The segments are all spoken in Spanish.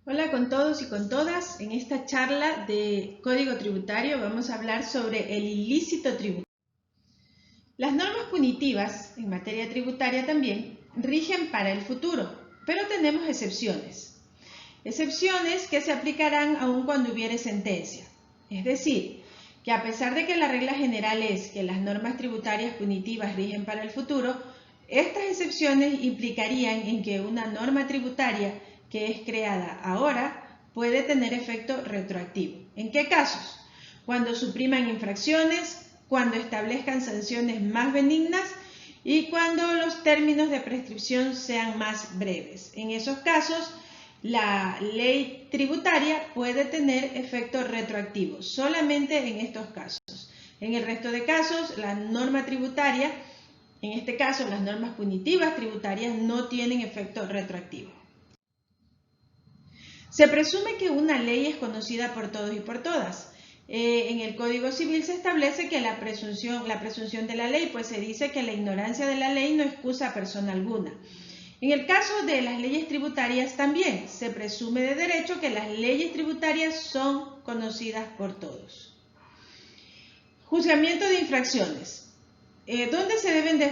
Hola con todos y con todas. En esta charla de Código Tributario vamos a hablar sobre el ilícito tributario. Las normas punitivas, en materia tributaria también, rigen para el futuro, pero tenemos excepciones. Excepciones que se aplicarán aun cuando hubiere sentencia. Es decir, que a pesar de que la regla general es que las normas tributarias punitivas rigen para el futuro, estas excepciones implicarían en que una norma tributaria que es creada ahora puede tener efecto retroactivo. ¿En qué casos? Cuando supriman infracciones, cuando establezcan sanciones más benignas y cuando los términos de prescripción sean más breves. En esos casos, la ley tributaria puede tener efecto retroactivo, solamente en estos casos. En el resto de casos, la norma tributaria, en este caso las normas punitivas tributarias, no tienen efecto retroactivo. Se presume que una ley es conocida por todos y por todas. En el Código Civil se establece que la presunción de la ley, pues se dice que la ignorancia de la ley no excusa a persona alguna. En el caso de las leyes tributarias también se presume de derecho que las leyes tributarias son conocidas por todos. Juzgamiento de infracciones. ¿Dónde se deben de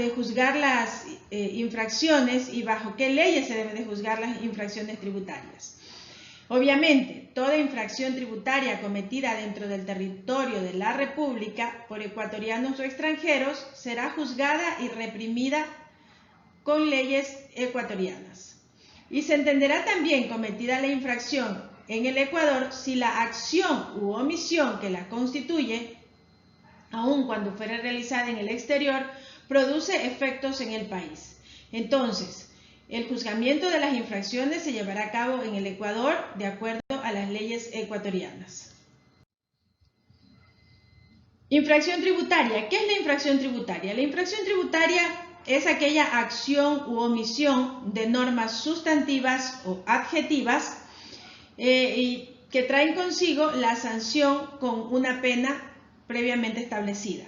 juzgar las infracciones y bajo qué leyes se deben de juzgar las infracciones tributarias? Obviamente, toda infracción tributaria cometida dentro del territorio de la República por ecuatorianos o extranjeros será juzgada y reprimida con leyes ecuatorianas. Y se entenderá también cometida la infracción en el Ecuador si la acción u omisión que la constituye, aun cuando fuera realizada en el exterior, produce efectos en el país. Entonces, el juzgamiento de las infracciones se llevará a cabo en el Ecuador de acuerdo a las leyes ecuatorianas. Infracción tributaria. ¿Qué es la infracción tributaria? La infracción tributaria es aquella acción u omisión de normas sustantivas o adjetivas que traen consigo la sanción con una pena previamente establecida.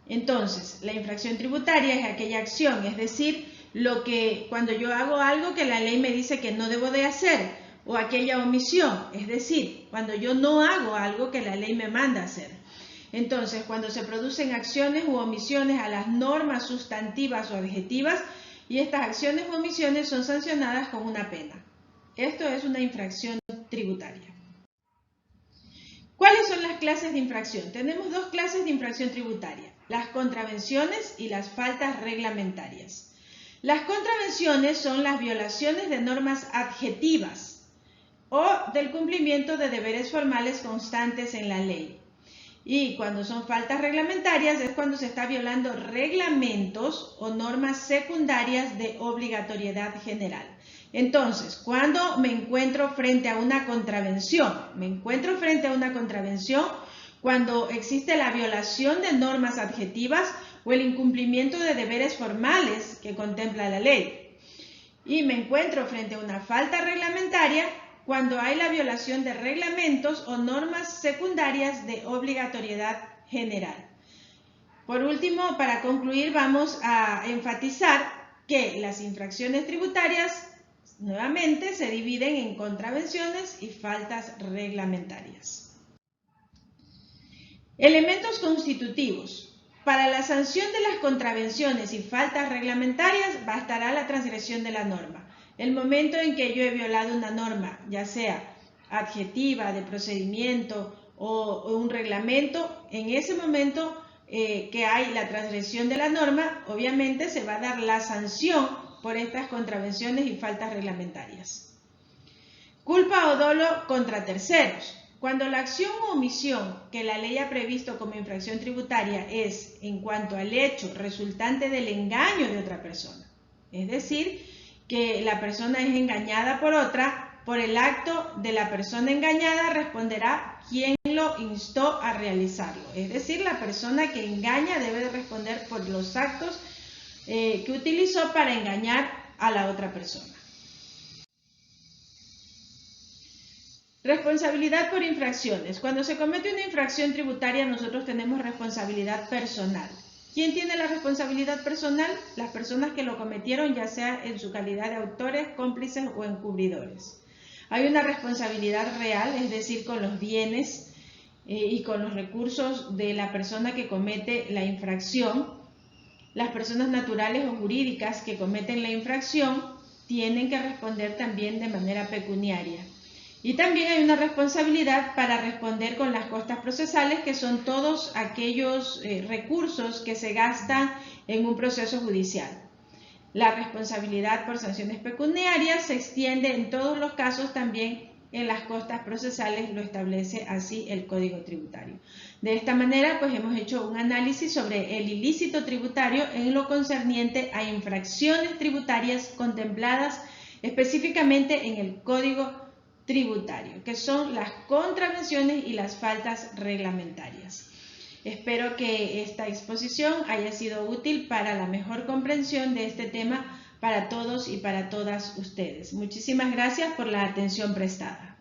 Entonces, la infracción tributaria es aquella acción, es decir, cuando yo hago algo que la ley me dice que no debo de hacer, o aquella omisión, es decir, cuando yo no hago algo que la ley me manda hacer. Entonces, cuando se producen acciones u omisiones a las normas sustantivas o adjetivas, y estas acciones u omisiones son sancionadas con una pena. Esto es una infracción tributaria. ¿Cuáles son las clases de infracción? Tenemos dos clases de infracción tributaria, las contravenciones y las faltas reglamentarias. Las contravenciones son las violaciones de normas adjetivas o del cumplimiento de deberes formales constantes en la ley. Y cuando son faltas reglamentarias es cuando se está violando reglamentos o normas secundarias de obligatoriedad general. Entonces, cuando me encuentro frente a una contravención, cuando existe la violación de normas adjetivas o el incumplimiento de deberes formales que contempla la ley. Y me encuentro frente a una falta reglamentaria cuando hay la violación de reglamentos o normas secundarias de obligatoriedad general. Por último, para concluir, vamos a enfatizar que las infracciones tributarias nuevamente se dividen en contravenciones y faltas reglamentarias. Elementos constitutivos. Para la sanción de las contravenciones y faltas reglamentarias bastará la transgresión de la norma. El momento en que yo he violado una norma, ya sea adjetiva, de procedimiento o un reglamento, en ese momento que hay la transgresión de la norma, obviamente se va a dar la sanción por estas contravenciones y faltas reglamentarias. Culpa o dolo contra terceros. Cuando la acción o omisión que la ley ha previsto como infracción tributaria es en cuanto al hecho resultante del engaño de otra persona, es decir, que la persona es engañada por otra, por el acto de la persona engañada responderá quien lo instó a realizarlo. Es decir, la persona que engaña debe de responder por los actos que utilizó para engañar a la otra persona. Responsabilidad por infracciones. Cuando se comete una infracción tributaria, nosotros tenemos responsabilidad personal. ¿Quién tiene la responsabilidad personal? Las personas que lo cometieron, ya sea en su calidad de autores, cómplices o encubridores. Hay una responsabilidad real, es decir, con los bienes y con los recursos de la persona que comete la infracción. Las personas naturales o jurídicas que cometen la infracción tienen que responder también de manera pecuniaria. Y también hay una responsabilidad para responder con las costas procesales, que son todos aquellos recursos que se gastan en un proceso judicial. La responsabilidad por sanciones pecuniarias se extiende en todos los casos también en las costas procesales, lo establece así el Código Tributario. De esta manera, pues hemos hecho un análisis sobre el ilícito tributario en lo concerniente a infracciones tributarias contempladas específicamente en el Código Tributario, que son las contravenciones y las faltas reglamentarias. Espero que esta exposición haya sido útil para la mejor comprensión de este tema para todos y para todas ustedes. Muchísimas gracias por la atención prestada.